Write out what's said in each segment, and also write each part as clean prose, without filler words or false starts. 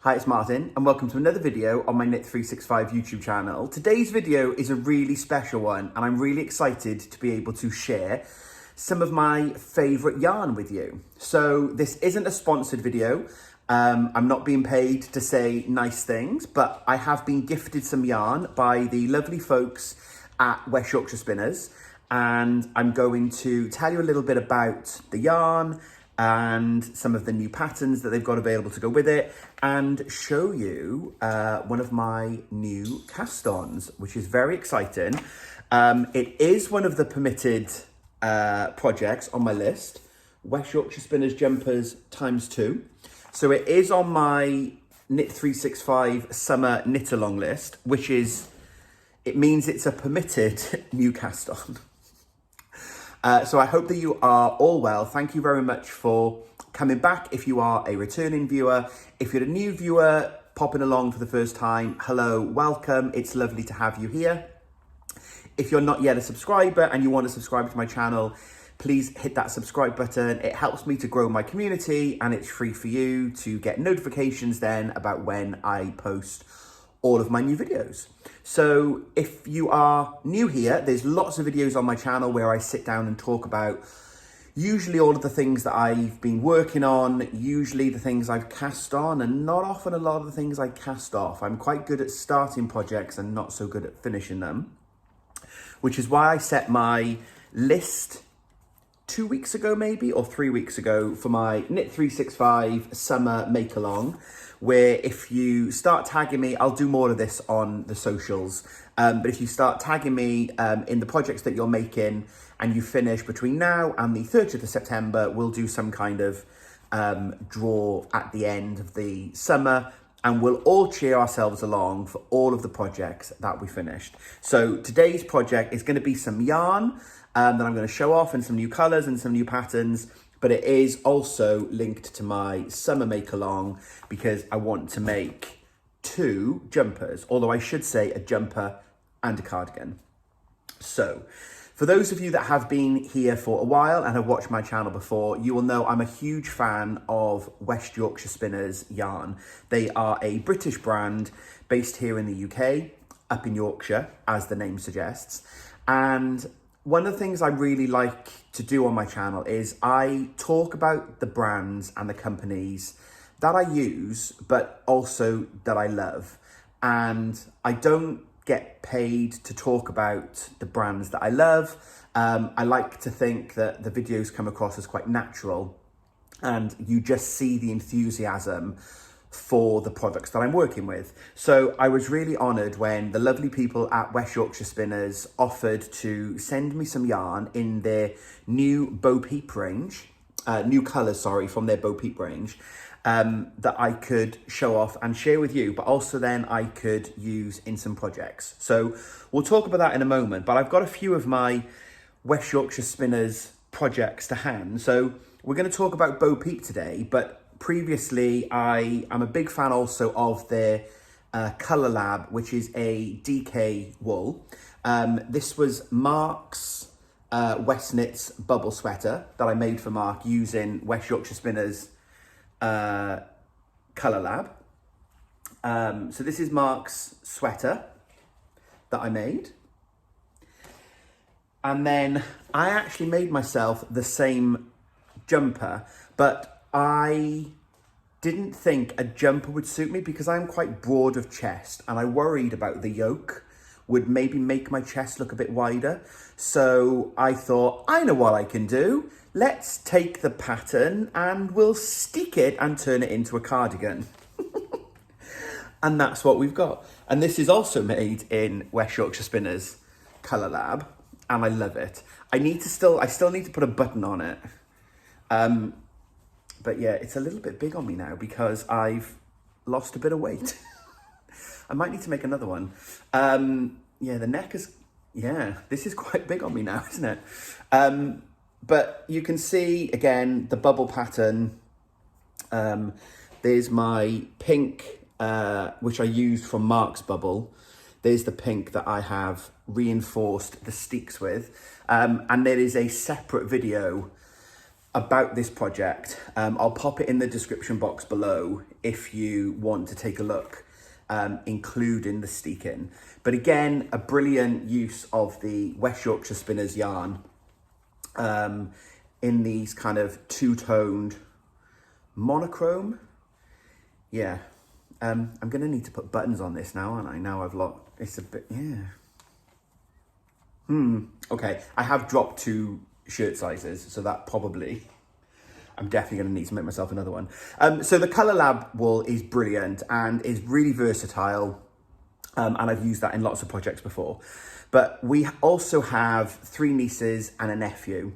Hi, it's Martin and welcome to another video on my Knit365 YouTube channel. Today's video is a really special one and I'm really excited to be able to share some of my favourite yarn with you. So this isn't a sponsored video. I'm not being paid to say nice things, but I have been gifted some yarn by the lovely folks at West Yorkshire Spinners, and I'm going to tell you a little bit about the yarn and some of the new patterns that they've got available to go with it, and show you one of my new cast-ons, which is very exciting. It is one of the permitted projects on my list, West Yorkshire Spinners Jumpers ×2. So it is on my Knit365 summer knit along list, which is, it means it's a permitted new cast-on. So I hope that you are all well. Thank you very much for coming back. If you are a returning viewer, if you're a new viewer popping along for the first time, hello, welcome. It's lovely to have you here. If you're not yet a subscriber and you want to subscribe to my channel, please hit that subscribe button. It helps me to grow my community and it's free for you to get notifications then about when I post all of my new videos. So if you are new here, there's lots of videos on my channel where I sit down and talk about usually all of the things that I've been working on, usually the things I've cast on, and not often a lot of the things I cast off. I'm quite good at starting projects and not so good at finishing them, which is why I set my list 2 weeks ago maybe, or 3 weeks ago, for my Knit365 summer make along, where if you start tagging me, I'll do more of this on the socials, but if you start tagging me in the projects that you're making and you finish between now and the 30th of September, we'll do some kind of draw at the end of the summer, and we'll all cheer ourselves along for all of the projects that we finished. So today's project is going to be some yarn that I'm going to show off, and some new colours and some new patterns, but it is also linked to my summer make along because I want to make 2 jumpers, although I should say a jumper and a cardigan. So for those of you that have been here for a while and have watched my channel before, you will know I'm a huge fan of West Yorkshire Spinners yarn. They are a British brand based here in the UK, up in Yorkshire, as the name suggests. And one of the things I really like to do on my channel is I talk about the brands and the companies that I use, but also that I love. And I don't get paid to talk about the brands that I love. I like to think that the videos come across as quite natural and you just see the enthusiasm for the products that I'm working with. So I was really honoured when the lovely people at West Yorkshire Spinners offered to send me some yarn in their new Bo Peep range, new colours, sorry, from their Bo Peep range, that I could show off and share with you, but also then I could use in some projects. So we'll talk about that in a moment, but I've got a few of my West Yorkshire Spinners projects to hand. So we're going to talk about Bo Peep today, but previously I am a big fan also of their Colour Lab, which is a DK wool. This was Mark's West Knits bubble sweater that I made for Mark using West Yorkshire Spinners Colour Lab. So this is Mark's sweater that I made. And then I actually made myself the same jumper, but I didn't think a jumper would suit me because I'm quite broad of chest and I worried about the yoke would maybe make my chest look a bit wider. So I thought, I know what I can do. Let's take the pattern and we'll stick it and turn it into a cardigan. And that's what we've got. And this is also made in West Yorkshire Spinners Colour Lab, and I love it. I still need to put a button on it. But yeah, it's a little bit big on me now because I've lost a bit of weight. I might need to make another one. Yeah, the neck is, yeah, this is quite big on me now, isn't it? But you can see, again, the bubble pattern. There's my pink, which I used from Mark's bubble. There's the pink that I have reinforced the steeks with. And there is a separate video about this project. I'll pop it in the description box below if you want to take a look, including the steeking. But again, a brilliant use of the West Yorkshire Spinners yarn in these kind of two-toned monochrome. Yeah, I'm gonna need to put buttons on this now, aren't I? Now I've locked, it's a bit, yeah. Okay, I have dropped 2 shirt sizes, so that probably, I'm definitely gonna need to make myself another one. So the Colour Lab wool is brilliant and is really versatile. And I've used that in lots of projects before. But we also have 3 nieces and a nephew.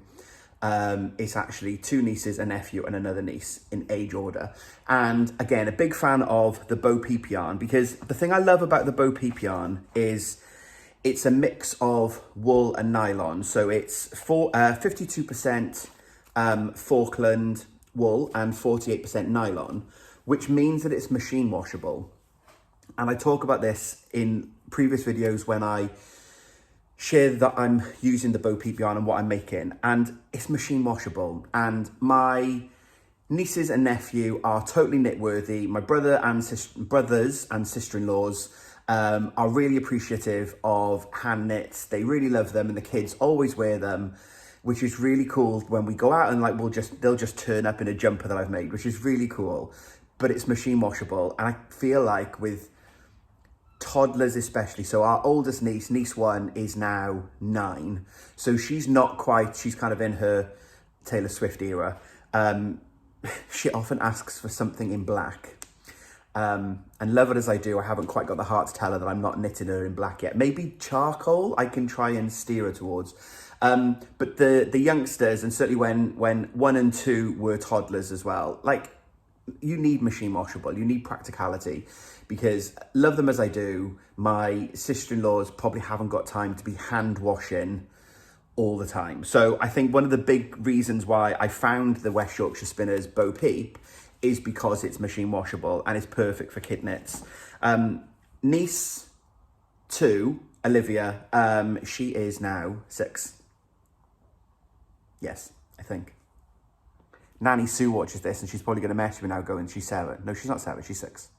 It's actually 2 nieces, a nephew and another niece in age order. And again, a big fan of the Bo Peep yarn, because the thing I love about the Bo Peep yarn is it's a mix of wool and nylon. So it's 52% Falkland wool and 48% nylon, which means that it's machine washable. And I talk about this in previous videos when I share that I'm using the Bo Peep yarn and what I'm making, and it's machine washable. And my nieces and nephew are totally knit worthy. My brothers and sister-in-laws are really appreciative of hand knits. They really love them, and the kids always wear them, which is really cool. When we go out and like they'll just turn up in a jumper that I've made, which is really cool. But it's machine washable, and I feel like with toddlers especially, so our oldest niece 1 is now 9, so she's kind of in her Taylor Swift era. She often asks for something in black, and love it as I do, I haven't quite got the heart to tell her that I'm not knitting her in black yet. Maybe charcoal I can try and steer her towards. But the youngsters, and certainly when 1 and 2 were toddlers as well, like, you need machine washable, you need practicality, because love them as I do, my sister-in-laws probably haven't got time to be hand washing all the time. So I think one of the big reasons why I found the West Yorkshire Spinners Bo Peep is because it's machine washable and it's perfect for kid knits. Niece 2, Olivia, she is now 6. Yes, I think. Nanny Sue watches this and she's probably going to mess with me now going, she's 7. No, she's not 7, she's 6.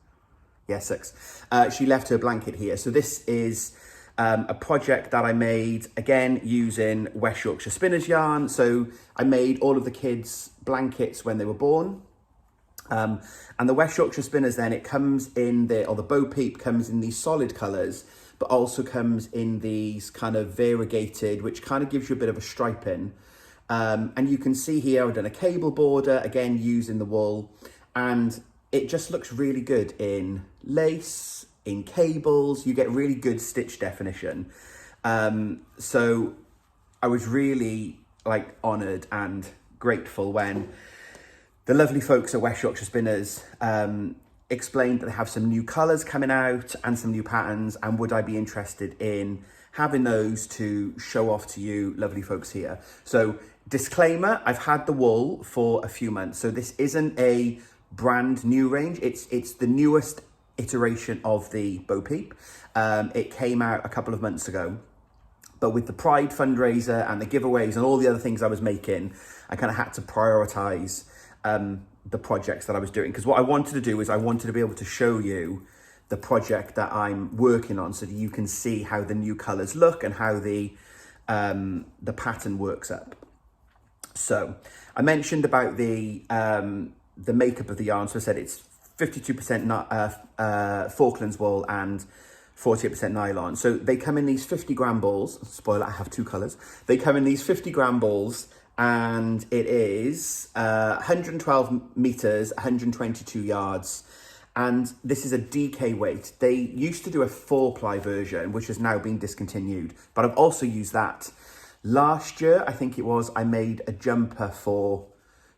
Yeah, 6. She left her blanket here. So this is a project that I made, again, using West Yorkshire Spinners yarn. So I made all of the kids' blankets when they were born. And the West Yorkshire Spinners then, it comes in the Bo Peep comes in these solid colours, but also comes in these kind of variegated, which kind of gives you a bit of a striping. And you can see here, I've done a cable border, again, using the wool, and it just looks really good in lace, in cables. You get really good stitch definition. So I was really honoured and grateful when the lovely folks at West Yorkshire Spinners explained that they have some new colours coming out and some new patterns, and would I be interested in having those to show off to you lovely folks here. So disclaimer, I've had the wool for a few months, so this isn't a brand new range. It's the newest iteration of the Bo Peep. It came out a couple of months ago, but with the Pride fundraiser and the giveaways and all the other things I was making, I kind of had to prioritize the projects that I was doing, because what I wanted to do is I wanted to be able to show you the project that I'm working on so that you can see how the new colors look and how the pattern works up. So I mentioned about the makeup of the yarn. So I said it's 52% Falklands wool and 48% nylon. So they come in these 50 gram balls. Spoiler, I have 2 colors. They come in these 50 gram balls, and it is 112 meters, 122 yards. And this is a DK weight. They used to do a 4-ply version, which has now been discontinued, but I've also used that. Last year, I think it was, I made a jumper for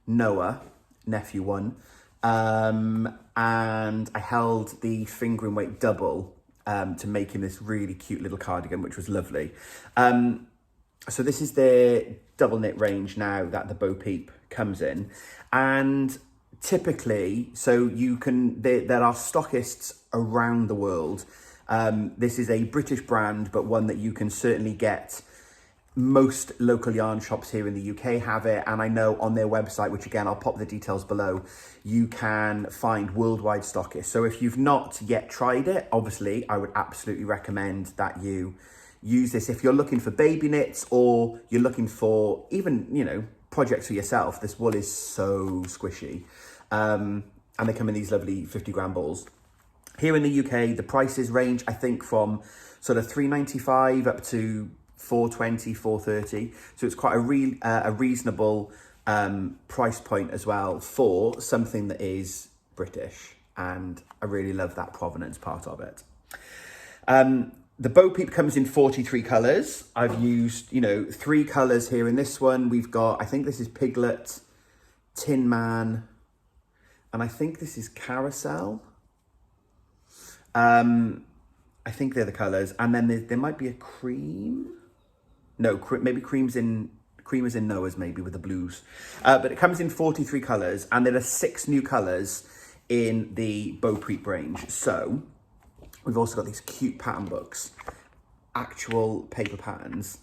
Noah, nephew 1, and I held the fingering weight double to make him this really cute little cardigan, which was lovely. So this is their double knit range now that the Bo Peep comes in. And typically, so you can, there are stockists around the world. This is a British brand, but one that you can certainly get most local yarn shops here in the UK have it, and I know on their website, which again, I'll pop the details below, you can find worldwide stockists. So if you've not yet tried it, obviously, I would absolutely recommend that you use this. If you're looking for baby knits or you're looking for even, you know, projects for yourself, this wool is so squishy. And they come in these lovely 50-gram balls. Here in the UK, the prices range, I think, from sort of £3.95 up to £4.20, £4.30. So it's quite a reasonable price point as well for something that is British. And I really love that provenance part of it. The Bo Peep comes in 43 colours. I've used, you know, 3 colours here in this one. We've got, I think this is Piglet, Tin Man, and I think this is Carousel. I think they're the colours. And then there might be a cream. No, maybe cream is in Noah's, maybe, with the blues. But it comes in 43 colours, and there are 6 new colours in the Bo Peep range. So we've also got these cute pattern books, actual paper patterns,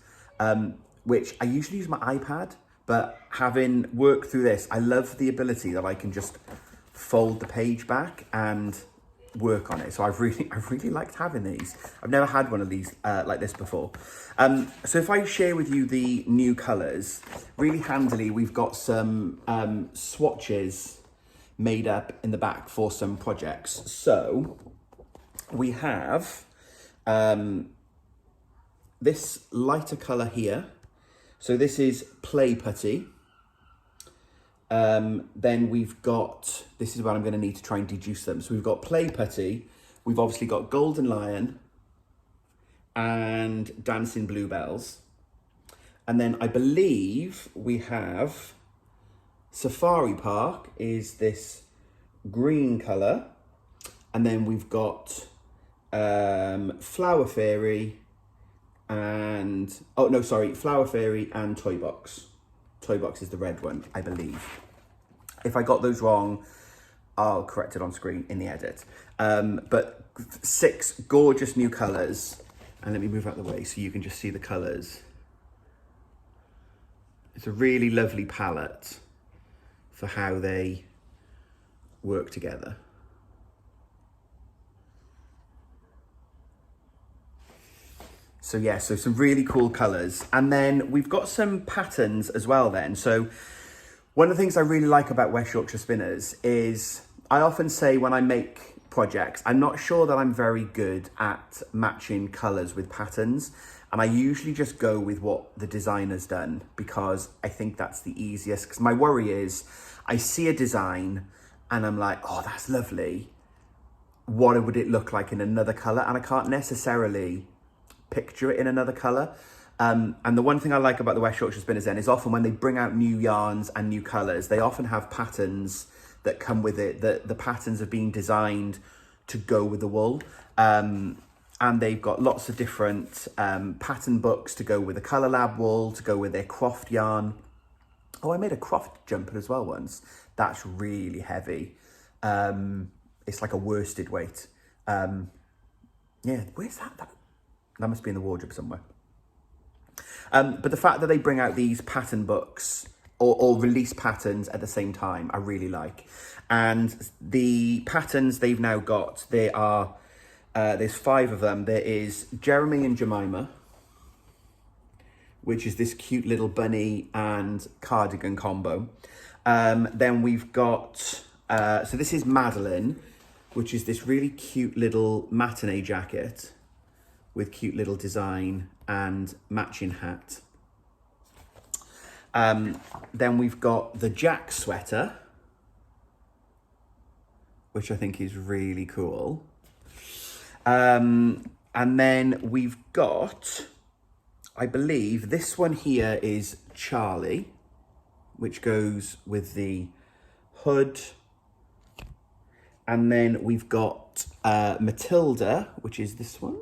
which I usually use my iPad, but having worked through this, I love the ability that I can just fold the page back and work on it. So I've really liked having these. I've never had one of these like this before. So if I share with you the new colours, really handily, we've got some swatches made up in the back for some projects. So we have this lighter colour here. So this is Play Putty. Then we've got, this is where I'm going to need to try and deduce them. So we've got Play Putty, we've obviously got Golden Lion and Dancing Bluebells. And then I believe we have Safari Park is this green colour. And then we've got Flower Fairy and, Flower Fairy and Toy Box. Toy Box is the red one, I believe. If I got those wrong, I'll correct it on screen in the edit. But 6 gorgeous new colours. And let me move out the way so you can just see the colours. It's a really lovely palette for how they work together. So yeah, so some really cool colours. And then we've got some patterns as well then. So one of the things I really like about West Yorkshire Spinners is I often say when I make projects, I'm not sure that I'm very good at matching colours with patterns. And I usually just go with what the designer's done because I think that's the easiest. Because my worry is I see a design and I'm like, oh, that's lovely. What would it look like in another colour? And I can't necessarily picture it in another colour. And the one thing I like about the West Yorkshire Spinners then is often when they bring out new yarns and new colours, they often have patterns that come with it, that the patterns have been designed to go with the wool. And they've got lots of different pattern books to go with the Colour Lab wool, to go with their Croft yarn. Oh, I made a Croft jumper as well once. That's really heavy. It's like a worsted weight. Yeah, where's that? That must be in the wardrobe somewhere. But the fact that they bring out these pattern books or release patterns at the same time, I really like. And the patterns they've now got, they are, there's 5 of them. There is Jeremy and Jemima, which is this cute little bunny and cardigan combo. Then we've got, so this is Madeline, which is this really cute little matinee jacket with cute little design and matching hat. Then we've got the Jack sweater, which I think is really cool. And then we've got, I believe this one here is Charlie, which goes with the hood. And then we've got Matilda, which is this one.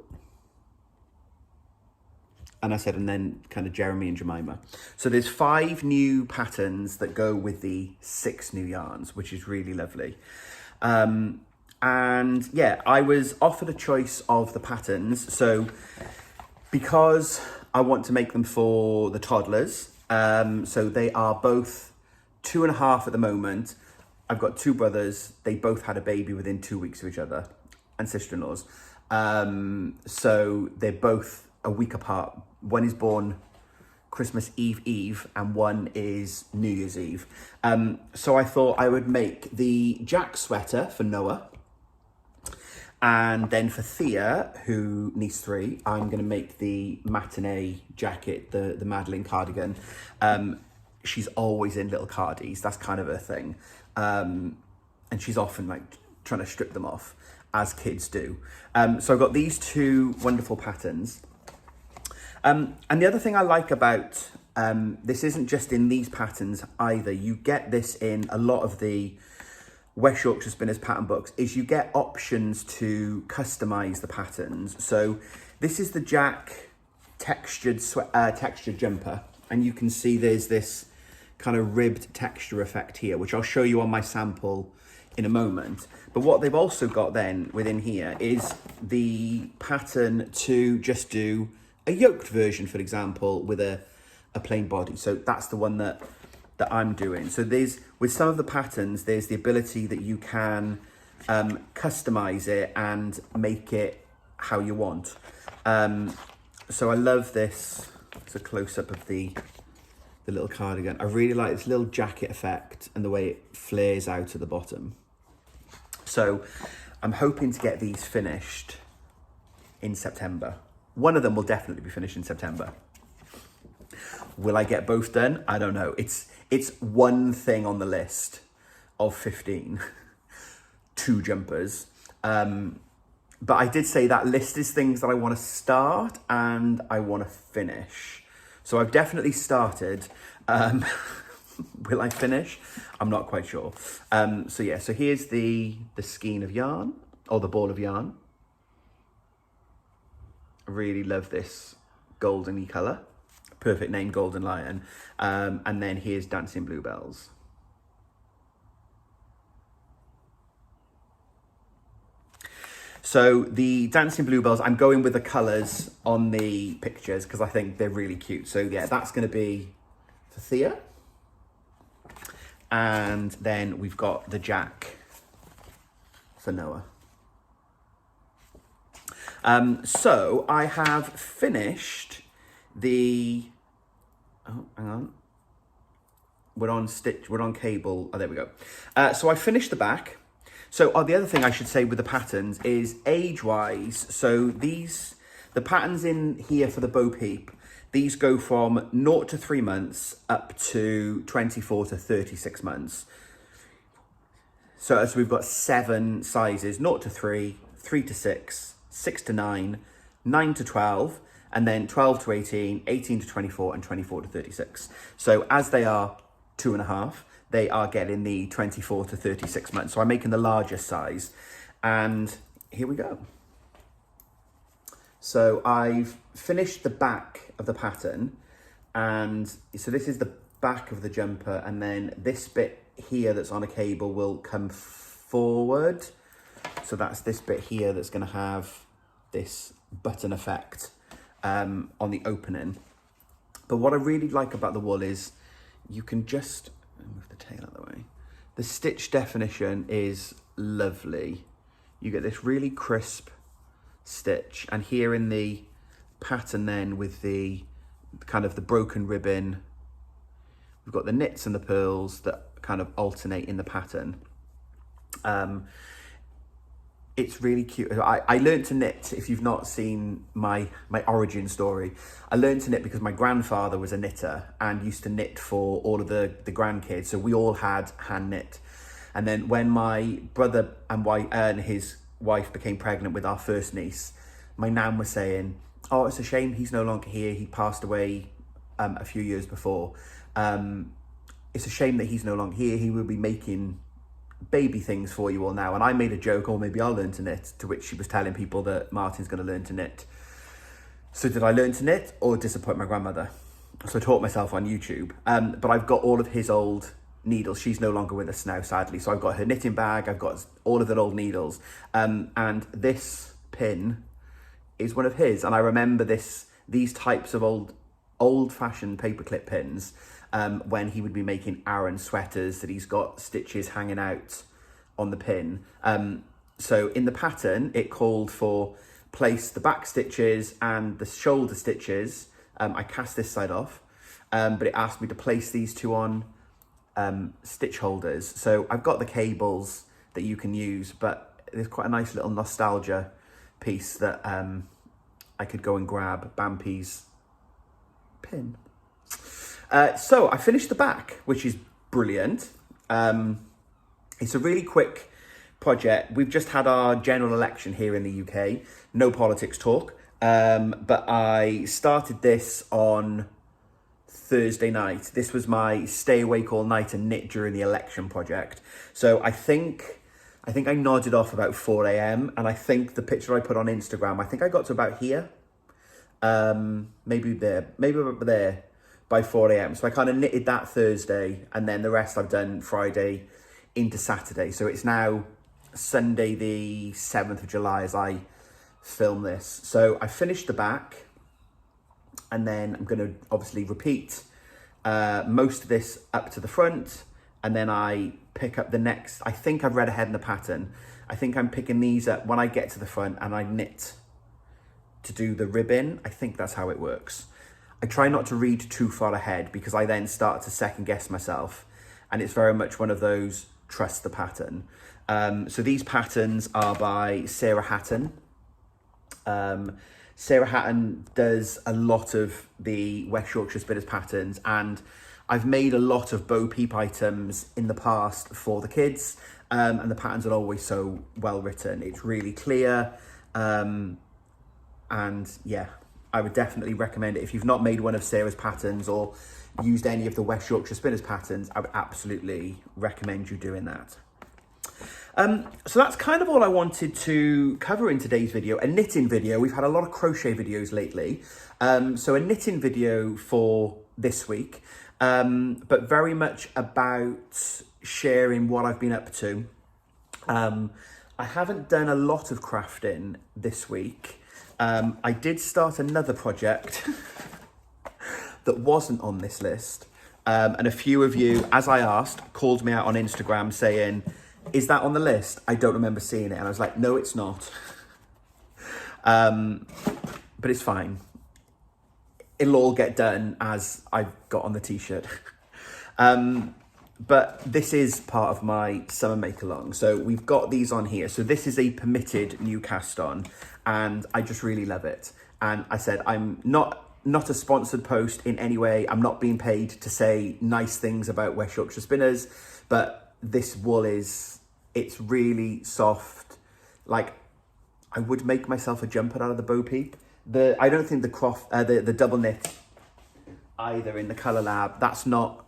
And I said, and then kind of Jeremy and Jemima. So there's 5 new patterns that go with the 6 new yarns, which is really lovely. And yeah, I was offered a choice of the patterns. So because I want to make them for the toddlers. So they are both 2.5 at the moment. I've got two brothers. They both had a baby within 2 weeks of each other, and sister-in-laws. So they're both a week apart. One is born Christmas Eve, and one is New Year's Eve. So I thought I would make the Jack sweater for Noah. And then for Thea, who needs 3, I'm going to make the matinee jacket, the Madeline cardigan. She's always in little cardies. That's kind of her thing. And she's often like trying to strip them off, as kids do. So I've got these 2 wonderful patterns. And the other thing I like about this isn't just in these patterns either. You get this in a lot of the West Yorkshire Spinners pattern books, is you get options to customize the patterns. So this is the Jack textured jumper, and you can see there's this kind of ribbed texture effect here, which I'll show you on my sample in a moment. But what they've also got then within here is the pattern to just do a yoked version, for example, with a plain body. So that's the one that I'm doing. So there's, with some of the patterns, there's the ability that you can customize it and make it how you want. So I love this. It's a close-up of the little cardigan. I really like this little jacket effect and the way it flares out at the bottom. So I'm hoping to get these finished in September. One of them will definitely be finished in September. Will I get both done? I don't know. It's one thing on the list of 15, 2 jumpers. But I did say that list is things that I want to start and I want to finish. So I've definitely started. Will I finish? I'm not quite sure. So yeah, so here's the skein of yarn, or the ball of yarn. I really love this golden-y colour. Perfect name, Golden Lion. And then here's Dancing Bluebells. So the Dancing Bluebells, I'm going with the colours on the pictures because I think they're really cute. So yeah, that's going to be for Thea. And then we've got the Jack for Noah. So I have finished the, oh, hang on. We're on cable. Oh, there we go. So I finished the back. So the other thing I should say with the patterns is age-wise. So the patterns in here for the Bo Peep, these go from 0 to 3 months up to 24 to 36 months. So as we've got 7 sizes, 0 to 3, 3 to 6, 6 to 9, 9 to 12, and then 12 to 18, 18 to 24, and 24 to 36. So as they are 2.5, they are getting the 24 to 36 months. So I'm making the largest size. And here we go. So I've finished the back of the pattern. And so this is the back of the jumper. And then this bit here that's on a cable will come forward. So that's this bit here that's going to have this button effect on the opening. But what I really like about the wool is you can just move the tail out of the way. The stitch definition is lovely. You get this really crisp stitch, and here in the pattern then with the kind of the broken ribbon, we've got the knits and the pearls that kind of alternate in the pattern. It's really cute. I learned to knit, if you've not seen my origin story, I learned to knit because my grandfather was a knitter and used to knit for all of the grandkids. So we all had hand knit. And then when my brother and his wife became pregnant with our first niece, my nan was saying, oh, it's a shame he's no longer here. He passed away a few years before. It's a shame that he's no longer here. He will be making baby things for you all now. And I made a joke, or maybe I'll learn to knit, to which she was telling people that Martin's going to learn to knit. So did I learn to knit or disappoint my grandmother? So I taught myself on YouTube. But I've got all of his old needles. She's no longer with us now, sadly. So I've got her knitting bag. I've got all of the old needles. And this pin is one of his. And I remember this these types of old-fashioned paperclip pins when he would be making Aaron sweaters that he's got stitches hanging out on the pin. So in the pattern, it called for place the back stitches and the shoulder stitches. I cast this side off, but it asked me to place these two on stitch holders. So I've got the cables that you can use, but there's quite a nice little nostalgia piece that I could go and grab Bampi's pin. So I finished the back, which is brilliant. It's a really quick project. We've just had our general election here in the UK. No politics talk. But I started this on Thursday night. This was my stay awake all night and knit during the election project. So I think I nodded off about 4 a.m. and I think the picture I put on Instagram, I think I got to about here. Maybe about there by 4 a.m. So I kind of knitted that Thursday, and then the rest I've done Friday into Saturday. So it's now Sunday the 7th of July as I film this. So I finished the back, and then I'm going to obviously repeat most of this up to the front, and then I pick up the next. I think I've read ahead in the pattern. I think I'm picking these up when I get to the front and I knit to do the ribbon. I think that's how it works. I try not to read too far ahead because I then start to second guess myself, and it's very much one of those trust the pattern. So these patterns are by Sarah Hatton. Sarah Hatton does a lot of the West Yorkshire Spinners patterns, and I've made a lot of Bo Peep items in the past for the kids, and the patterns are always so well written. It's really clear, and yeah, I would definitely recommend it. If you've not made one of Sarah's patterns or used any of the West Yorkshire Spinners patterns, I would absolutely recommend you doing that. So that's kind of all I wanted to cover in today's video, a knitting video. We've had a lot of crochet videos lately. So a knitting video for this week, but very much about sharing what I've been up to. I haven't done a lot of crafting this week. I did start another project that wasn't on this list. And a few of you, as I asked, called me out on Instagram saying, is that on the list? I don't remember seeing it. And I was like, no, it's not. But it's fine. It'll all get done as I've got on the t-shirt. But this is part of my summer make along. So we've got these on here. So this is a permitted new cast on, and I just really love it. And I said, I'm not a sponsored post in any way. I'm not being paid to say nice things about West Yorkshire Spinners, but this wool it's really soft. Like, I would make myself a jumper out of the Bo Peep. I don't think the double knit either in the Colour Lab, that's not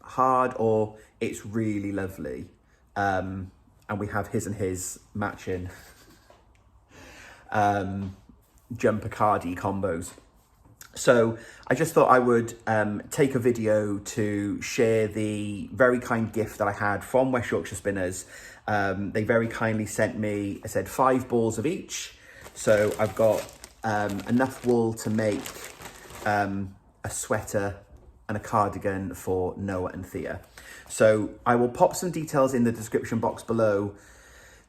hard, or it's really lovely. And we have his and his matching jumper cardi combos. So I just thought I would take a video to share the very kind gift that I had from West Yorkshire Spinners. They very kindly sent me, I said, 5 balls of each. So I've got enough wool to make a sweater and a cardigan for Noah and Thea. So I will pop some details in the description box below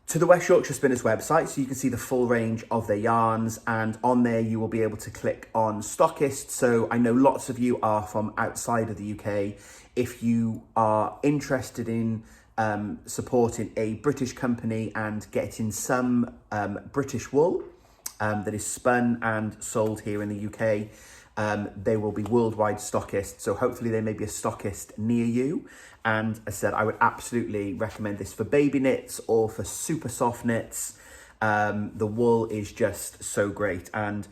to the West Yorkshire Spinners website, so you can see the full range of their yarns, and on there you will be able to click on stockist. So I know lots of you are from outside of the UK. If you are interested in supporting a British company and getting some British wool that is spun and sold here in the UK, they will be worldwide stockists. So hopefully there may be a stockist near you. And as I said, I would absolutely recommend this for baby knits or for super soft knits. The wool is just so great. And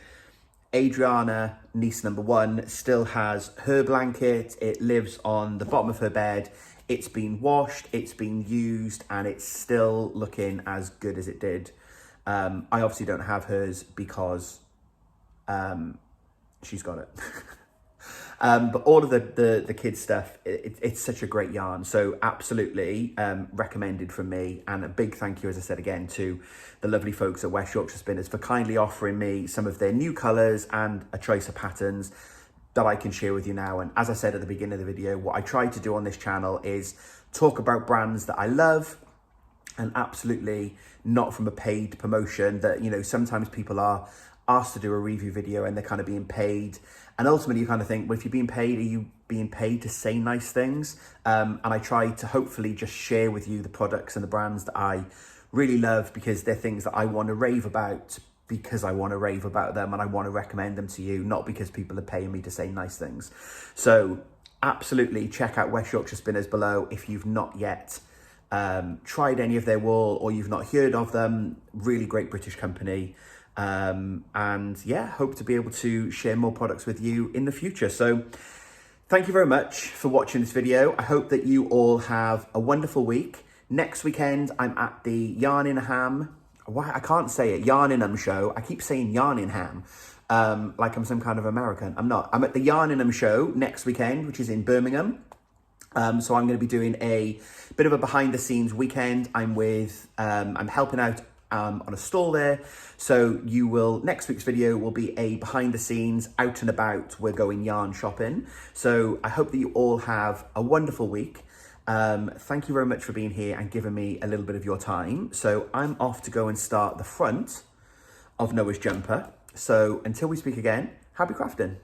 Adriana, niece number 1, still has her blanket. It lives on the bottom of her bed. It's been washed, it's been used, and it's still looking as good as it did. I obviously don't have hers because she's got it. But all of the kids stuff, it's such a great yarn. So absolutely recommended from me. And a big thank you, as I said again, to the lovely folks at West Yorkshire Spinners for kindly offering me some of their new colours and a choice of patterns that I can share with you now. And as I said at the beginning of the video, what I try to do on this channel is talk about brands that I love, and absolutely not from a paid promotion that, you know, sometimes people are asked to do a review video and they're kind of being paid. And ultimately you kind of think, well, if you're being paid, are you being paid to say nice things? And I try to hopefully just share with you the products and the brands that I really love, because they're things that I want to rave about, because I want to rave about them and I want to recommend them to you, not because people are paying me to say nice things. So absolutely check out West Yorkshire Spinners below if you've not yet tried any of their wool or you've not heard of them. Really great British company. And yeah, hope to be able to share more products with you in the future. So thank you very much for watching this video. I hope that you all have a wonderful week. Next weekend, I'm at the Yarningham, I can't say it, Yarningham show. I keep saying Yarningham, like I'm some kind of American. I'm not. I'm at the Yarningham show next weekend, which is in Birmingham. So I'm going to be doing a bit of a behind the scenes weekend. I'm helping out on a stall there. So next week's video will be a behind the scenes, out and about, we're going yarn shopping. So I hope that you all have a wonderful week. Thank you very much for being here and giving me a little bit of your time. So I'm off to go and start the front of Noah's jumper. So until we speak again, happy crafting.